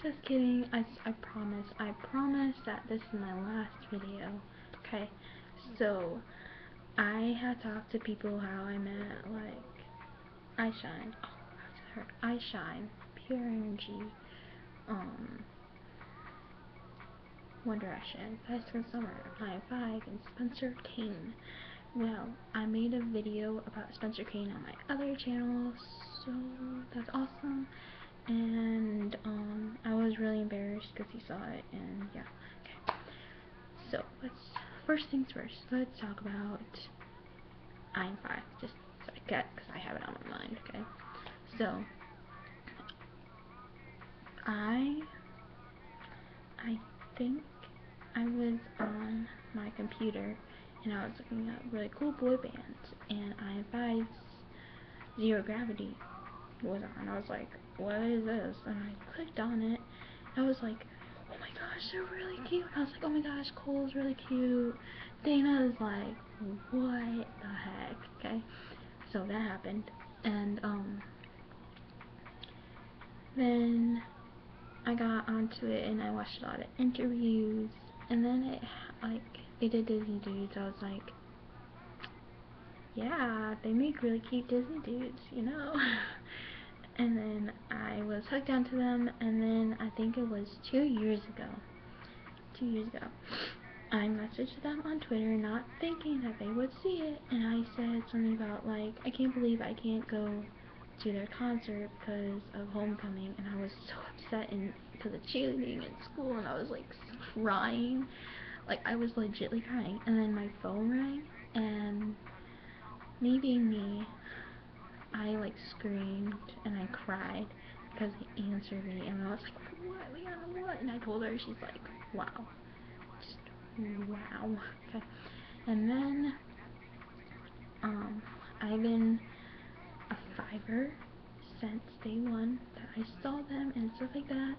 Just kidding. I promise. I promise that this is my last video. Okay. So I have talked to people how I met like iShine. Oh, that's her. iShine, Pure Energy, One Direction, High School Summer, High Five, and Spencer Kane. Well, I made a video about Spencer Kane on my other channel, so that's awesome. And I was really embarrassed because he saw it, and yeah. Okay. So first things first. Let's talk about IM5, just so I get, because I have it on my mind. Okay. So I think I was on my computer and I was looking at really cool boy bands, and IM5's Zero Gravity was on. I was like, what is this? And I clicked on it. I was like, oh my gosh, they're really cute. I was like, oh my gosh, Cole's really cute. Dana's like, what the heck? Okay, so that happened, and then I got onto it and I watched a lot of interviews, and then it like they did Disney Dudes. I was like, yeah, they make really cute Disney dudes, you know. And then I was hooked onto them, and then I think it was 2 years ago. 2 years ago, I messaged them on Twitter, not thinking that they would see it, and I said something about like, I can't believe I can't go to their concert because of homecoming, and I was so upset because of cheerleading in school, and I was like crying, like I was legitly crying, and then my phone rang, and me being me, I like screamed and I cried because he answered me, and I was like, what, Leanna, what? And I told her, she's like, wow, just wow. Okay. And then I've been a Fiverr since day one that I saw them and stuff like that,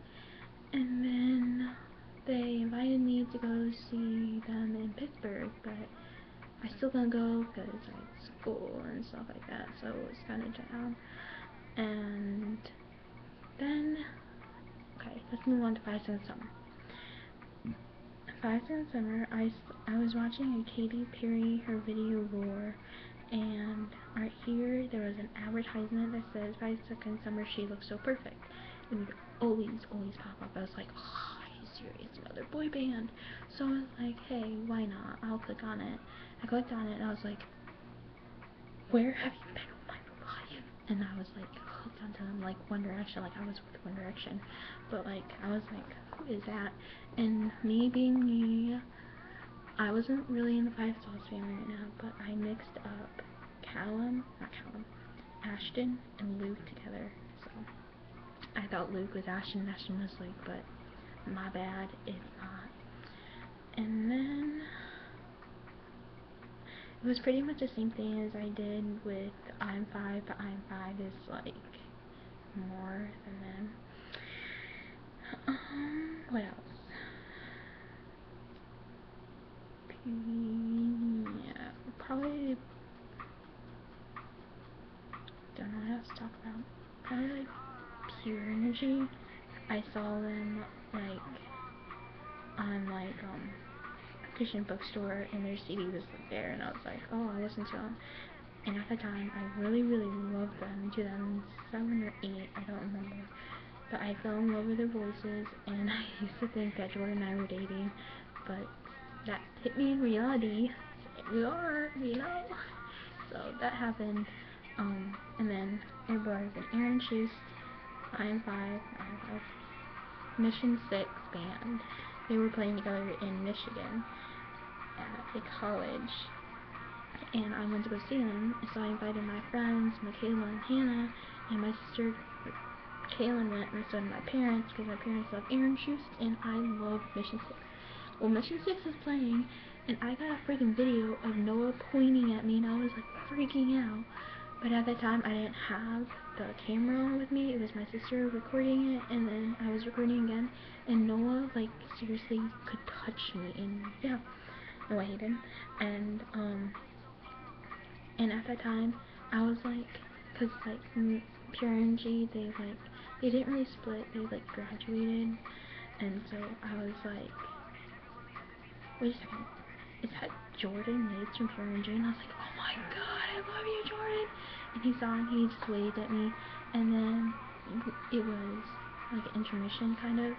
and then they invited me to go see them in Pittsburgh, but I still couldn't go because I had school and stuff like that, so it was kind of down. And then, okay, let's move on to Five Seconds Summer. 5 Seconds Summer, I was watching a Katy Perry, her video Roar, and right here there was an advertisement that says 5 Seconds Summer, she looks so perfect. It would always pop up. I was like, oh, are you serious? Another boy band. So I was like, hey, why not? I'll click on it. I clicked on it and I was like, where have you been all my life? And I was like hooked onto them, like One Direction, like I was with One Direction, but like I was like, who is that? And me being me, I wasn't really in the Five Sauce family right now, but I mixed up Ashton and Luke together. So I thought Luke was Ashton and Ashton was Luke, but my bad, it's not. And then it was pretty much the same thing as I did with IM5, but IM5 is like more than them. What else? Yeah, probably don't know what else to talk about. Probably like Pure Energy. I saw them like on like Christian bookstore, and their CD was like there, and I was like, oh, I'll listen to them. And at the time, I really loved them in 2007 or 8, I don't remember. But I fell in love with their voices, and I used to think that Jordan and I were dating, but that hit me in reality. We are, you know. So that happened. And then there was an Aaron Schuss, IM5, Mission 6 band. They were playing together in Michigan at a college, and I went to go see them, so I invited my friends, Michaela and Hannah, and my sister Kaylin went, and so did my parents, because my parents love Aaron Schuss, and I love Mission 6. Well, Mission 6 was playing, and I got a freaking video of Noah pointing at me, and I was like freaking out. But at that time, I didn't have the camera with me. It was my sister recording it, and then I was recording again, and Noah, like, seriously could touch me, and yeah, no, he didn't. And at that time, I was like, cause like Pure Energy, they like they didn't really split, they like graduated, and so I was like, wait a second, is that Jordan Yates from Pure Energy? And I was like, oh my god, I love you, Jordan! And he saw and he just waved at me, and then it was like an intermission kind of,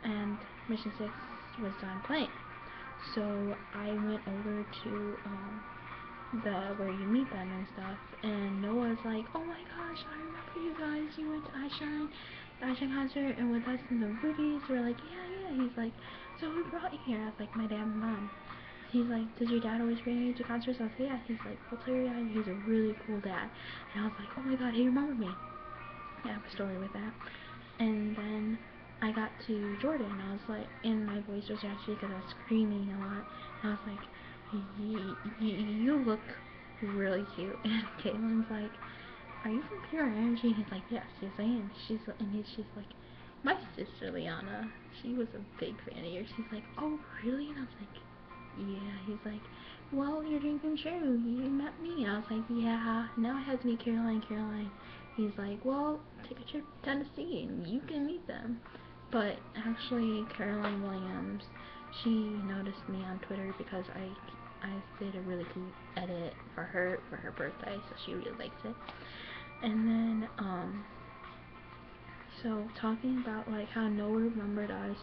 and Mission 6 was done playing. So I went over to the where you meet them and stuff, and Noah's like, oh my gosh, I remember you guys, you went to the iShine concert, and with us in the Rubies. We're like, yeah. He's like, so who brought you here? I was like, my dad and mom. He's like, does your dad always bring you to concerts? I was like, yeah. He's like, well, tell your dad he's a really cool dad. And I was like, oh my god, he remembered me. I have a story with that. And then I got to Jordan, and I was like, and my voice was actually because I was screaming a lot, and I was like, you look really cute. And Caitlin's like, are you from Pure Energy? And he's like, yes, I am. She's like, my sister Liana, she was a big fan of yours. He's like, oh really? And I was like, yeah. He's like, well, your dream came true. You met me. And I was like, yeah. Now I have to meet Caroline. He's like, well, take a trip to Tennessee and you can meet them. But actually, Caroline Williams, she noticed me on Twitter because I did a really cool edit for her birthday, so she really likes it. And then so talking about like how Noah remembered us,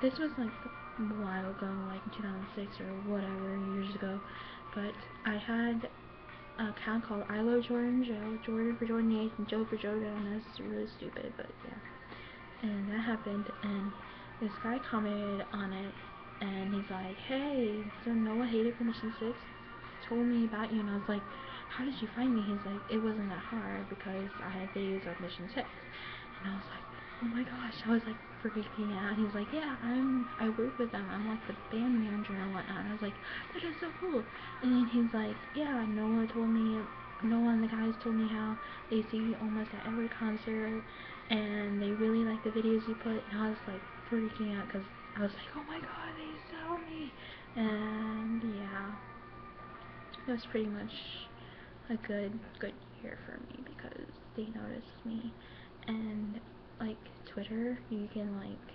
this was like a while ago, like in 2006 or whatever years ago, but I had an account called I Love Jordan Joe, Jordan for Jordan Yates and Joe for Joe Jonas. Really stupid, but yeah. And that happened, and this guy commented on it, and he's like, hey, so Noah hated for Mission 6 told me about you, and I was like, how did you find me? He's like, it wasn't that hard because I had videos of Mission 6. And I was like, oh my gosh, I was like freaking out. He's like, yeah, I work with them, I'm like the band manager and whatnot. And I was like, that is so cool. And then he's like, yeah, Noah and the guys told me how they see you almost at every concert, and they really like the videos you put. And I was like freaking out because I was like, oh my god, they saw me. And yeah, it was pretty much a good year for me because they noticed me. And like Twitter, you can like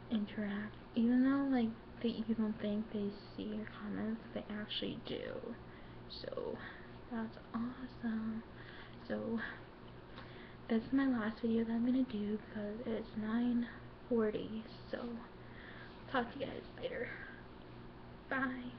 interact, even though like you don't think they see your comments, they actually do. So that's awesome. So this is my last video that I'm gonna do because it's 9:40. So talk to you guys later. Bye.